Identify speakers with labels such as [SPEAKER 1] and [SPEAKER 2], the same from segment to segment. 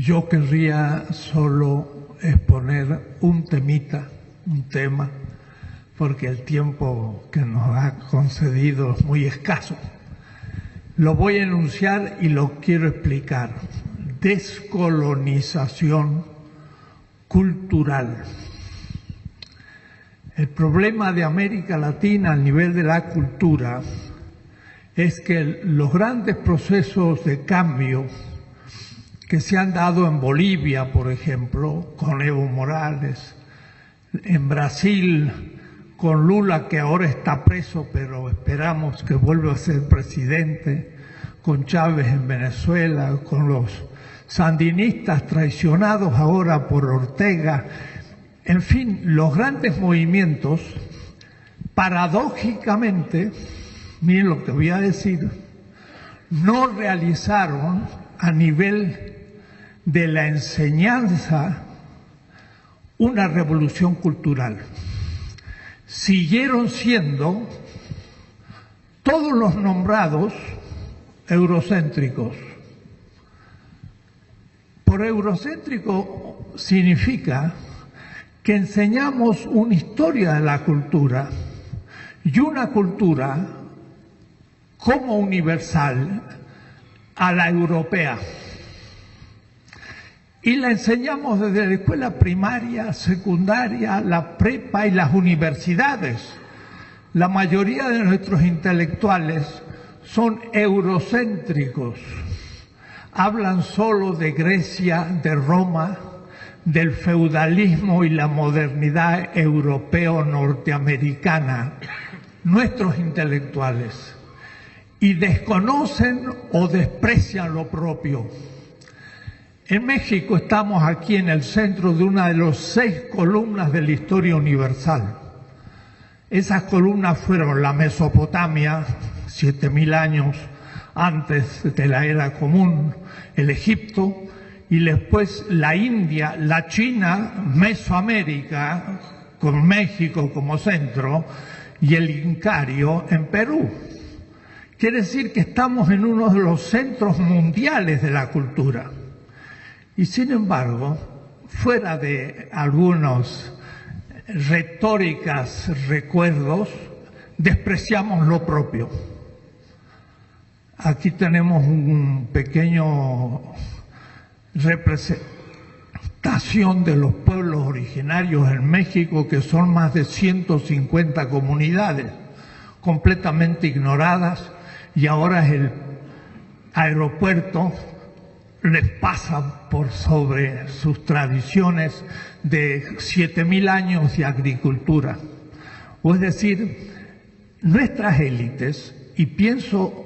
[SPEAKER 1] Yo querría solo exponer un tema, porque el tiempo que nos ha concedido es muy escaso. Lo voy a enunciar y lo quiero explicar. Descolonización cultural. El problema de América Latina al nivel de la cultura es que los grandes procesos de cambio que se han dado en Bolivia, por ejemplo, con Evo Morales, en Brasil, con Lula, que ahora está preso, pero esperamos que vuelva a ser presidente, con Chávez en Venezuela, con los sandinistas traicionados ahora por Ortega. En fin, los grandes movimientos, paradójicamente, miren lo que voy a decir, no realizaron a nivel de la enseñanza una revolución cultural. Siguieron siendo todos los nombrados eurocéntricos. Por eurocéntrico significa que enseñamos una historia de la cultura y una cultura como universal a la europea. Y la enseñamos desde la escuela primaria, secundaria, la prepa y las universidades. La mayoría de nuestros intelectuales son eurocéntricos. Hablan solo de Grecia, de Roma, del feudalismo y la modernidad europeo-norteamericana, nuestros intelectuales, y desconocen o desprecian lo propio. En México estamos aquí en el centro de una de las 6 columnas de la historia universal. Esas columnas fueron la Mesopotamia, 7.000 años antes de la era común, el Egipto, y después la India, la China, Mesoamérica, con México como centro, y el Incario en Perú. Quiere decir que estamos en uno de los centros mundiales de la cultura. Y sin embargo, fuera de algunos retóricas recuerdos, despreciamos lo propio. Aquí tenemos un pequeño representación de los pueblos originarios en México, que son más de 150 comunidades completamente ignoradas, y ahora el aeropuerto les pasa por sobre sus tradiciones de 7.000 años de agricultura. O es decir, nuestras élites, y pienso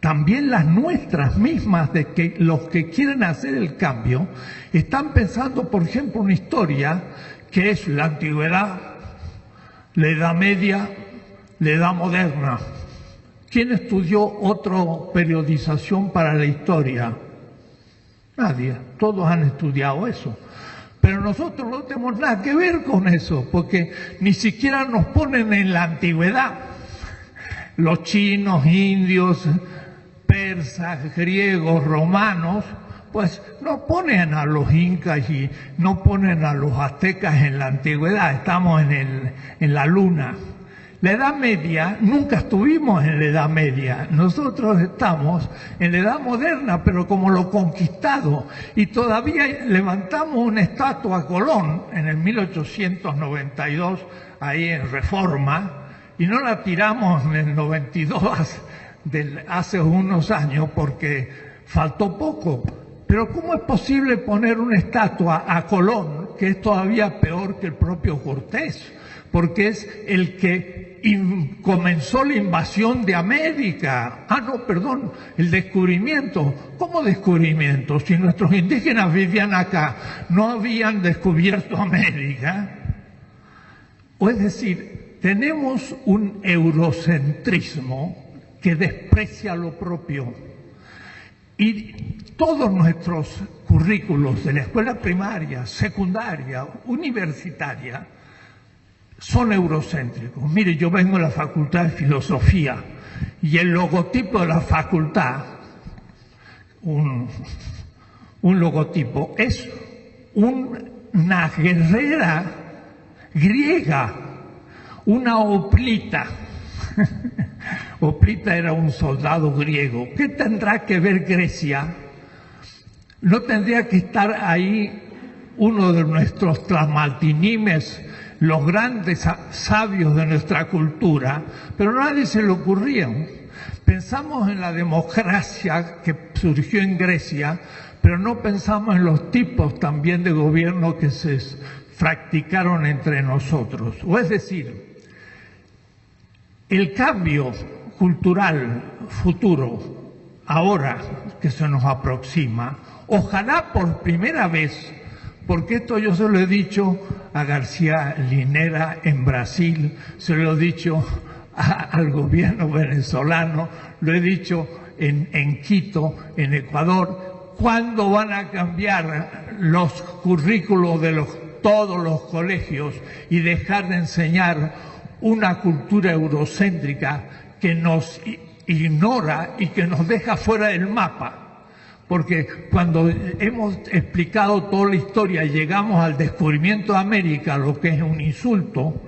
[SPEAKER 1] también las nuestras mismas, de que los que quieren hacer el cambio, están pensando, por ejemplo, una historia que es la antigüedad, la Edad Media, la Edad Moderna. ¿Quién estudió otra periodización para la historia? Nadie, todos han estudiado eso. Pero nosotros no tenemos nada que ver con eso, porque ni siquiera nos ponen en la antigüedad. Los chinos, indios, persas, griegos, romanos, pues no ponen a los incas y no ponen a los aztecas en la antigüedad, estamos en la luna. La Edad Media, nunca estuvimos en la Edad Media, nosotros estamos en la Edad Moderna, pero como lo conquistado, y todavía levantamos una estatua a Colón en el 1892, ahí en Reforma, y no la tiramos en el 92, hace unos años, porque faltó poco. Pero ¿cómo es posible poner una estatua a Colón, que es todavía peor que el propio Cortés? Porque es el que comenzó la invasión de América. El descubrimiento. ¿Cómo descubrimiento? Si nuestros indígenas vivían acá, no habían descubierto América. O es decir, tenemos un eurocentrismo que desprecia lo propio. Y todos nuestros currículos de la escuela primaria, secundaria, universitaria, son eurocéntricos. Mire, yo vengo de la Facultad de Filosofía y el logotipo de la facultad, un logotipo, es una guerrera griega, una hoplita. Hoplita era un soldado griego. ¿Qué tendrá que ver Grecia? ¿No tendría que estar ahí uno de nuestros tlamaltinimes, los grandes sabios de nuestra cultura? Pero a nadie se le ocurría. Pensamos en la democracia que surgió en Grecia, pero no pensamos en los tipos también de gobierno que se practicaron entre nosotros. O es decir, el cambio cultural futuro, ahora que se nos aproxima, ojalá por primera vez, porque esto yo se lo he dicho a García Linera en Brasil, se lo he dicho al gobierno venezolano, lo he dicho en Quito, en Ecuador, ¿cuándo van a cambiar los currículos de todos los colegios y dejar de enseñar una cultura eurocéntrica que nos ignora y que nos deja fuera del mapa? Porque cuando hemos explicado toda la historia y llegamos al descubrimiento de América, lo que es un insulto,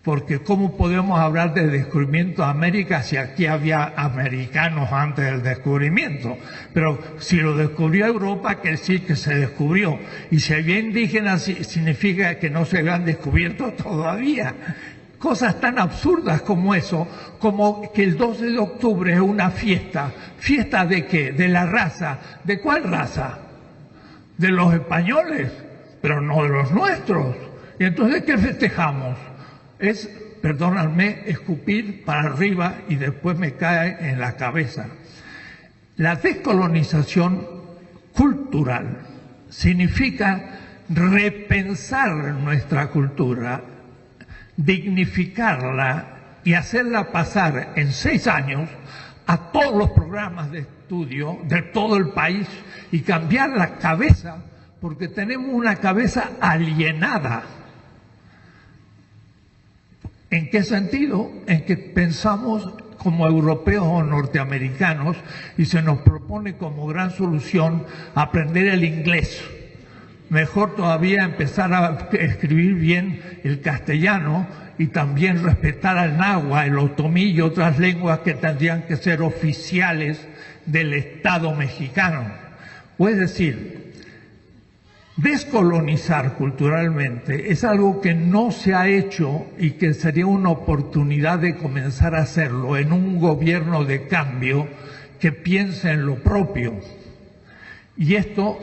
[SPEAKER 1] porque ¿cómo podemos hablar de descubrimiento de América si aquí había americanos antes del descubrimiento? Pero si lo descubrió Europa, quiere decir que se descubrió. Y si había indígenas, significa que no se habían descubierto todavía. Cosas tan absurdas como eso, como que el 12 de octubre es una fiesta. ¿Fiesta de qué? De la raza. ¿De cuál raza? De los españoles, pero no de los nuestros. ¿Y entonces qué festejamos? Es, perdónenme, escupir para arriba y después me cae en la cabeza. La descolonización cultural significa repensar nuestra cultura, dignificarla y hacerla pasar en 6 años a todos los programas de estudio de todo el país y cambiar la cabeza, porque tenemos una cabeza alienada. ¿En qué sentido? En que pensamos como europeos o norteamericanos y se nos propone como gran solución aprender el inglés. Mejor todavía empezar a escribir bien el castellano y también respetar al náhuatl, el otomí y otras lenguas que tendrían que ser oficiales del Estado mexicano. O es decir, descolonizar culturalmente es algo que no se ha hecho y que sería una oportunidad de comenzar a hacerlo en un gobierno de cambio que piense en lo propio. Y esto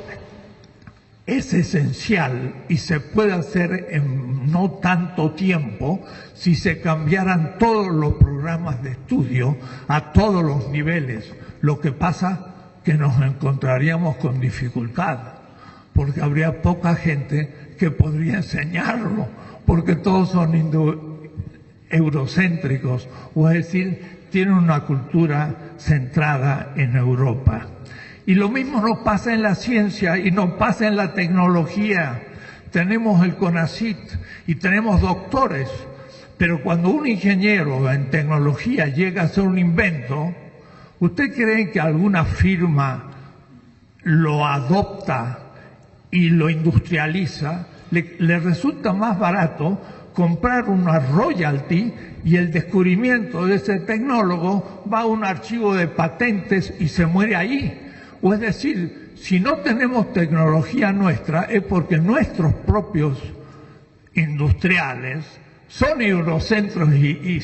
[SPEAKER 1] es esencial y se puede hacer en no tanto tiempo si se cambiaran todos los programas de estudio a todos los niveles. Lo que pasa que nos encontraríamos con dificultad, porque habría poca gente que podría enseñarlo, porque todos son eurocéntricos, o es decir, tienen una cultura centrada en Europa. Y lo mismo nos pasa en la ciencia y nos pasa en la tecnología. Tenemos el CONACYT y tenemos doctores, pero cuando un ingeniero en tecnología llega a hacer un invento, ¿usted cree que alguna firma lo adopta y lo industrializa? Le resulta más barato comprar una royalty y el descubrimiento de ese tecnólogo va a un archivo de patentes y se muere ahí. O es decir, si no tenemos tecnología nuestra es porque nuestros propios industriales son eurocentros y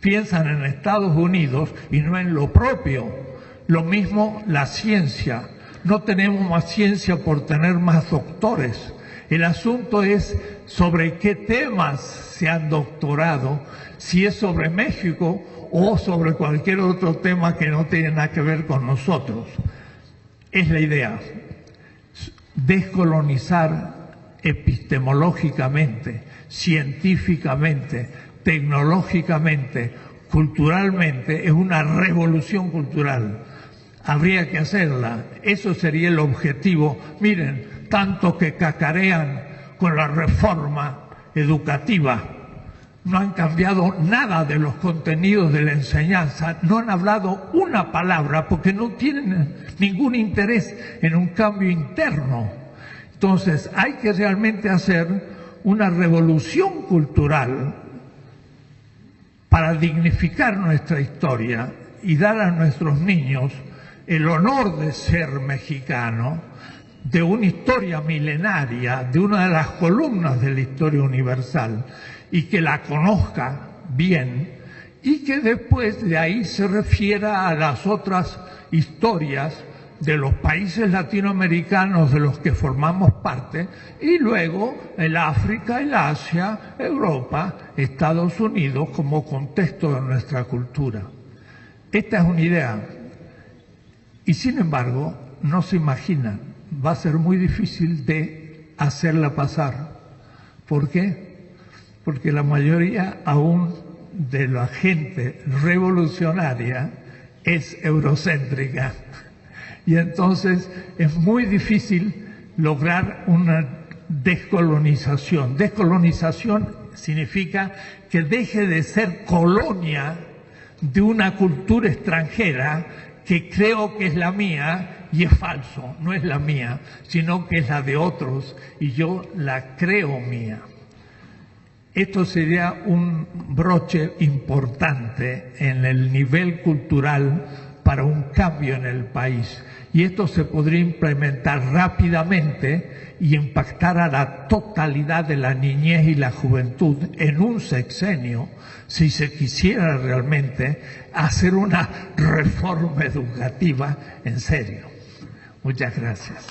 [SPEAKER 1] piensan en Estados Unidos y no en lo propio. Lo mismo la ciencia. No tenemos más ciencia por tener más doctores. El asunto es sobre qué temas se han doctorado, si es sobre México o sobre cualquier otro tema que no tiene nada que ver con nosotros. Es la idea, descolonizar epistemológicamente, científicamente, tecnológicamente, culturalmente, es una revolución cultural. Habría que hacerla, eso sería el objetivo. Miren, tanto que cacarean con la reforma educativa, no han cambiado nada de los contenidos de la enseñanza, no han hablado una palabra porque no tienen ningún interés en un cambio interno. Entonces hay que realmente hacer una revolución cultural para dignificar nuestra historia y dar a nuestros niños el honor de ser mexicano, de una historia milenaria, de una de las columnas de la historia universal, y que la conozca bien, y que después de ahí se refiera a las otras historias de los países latinoamericanos de los que formamos parte, y luego el África, el Asia, Europa, Estados Unidos como contexto de nuestra cultura. Esta es una idea, y sin embargo, no se imaginan, va a ser muy difícil de hacerla pasar. ¿Por qué? Porque la mayoría aún de la gente revolucionaria es eurocéntrica. Y entonces es muy difícil lograr una descolonización. Descolonización significa que deje de ser colonia de una cultura extranjera que creo que es la mía y es falso, no es la mía, sino que es la de otros y yo la creo mía. Esto sería un broche importante en el nivel cultural para un cambio en el país. Y esto se podría implementar rápidamente y impactar a la totalidad de la niñez y la juventud en un sexenio, si se quisiera realmente hacer una reforma educativa en serio. Muchas gracias.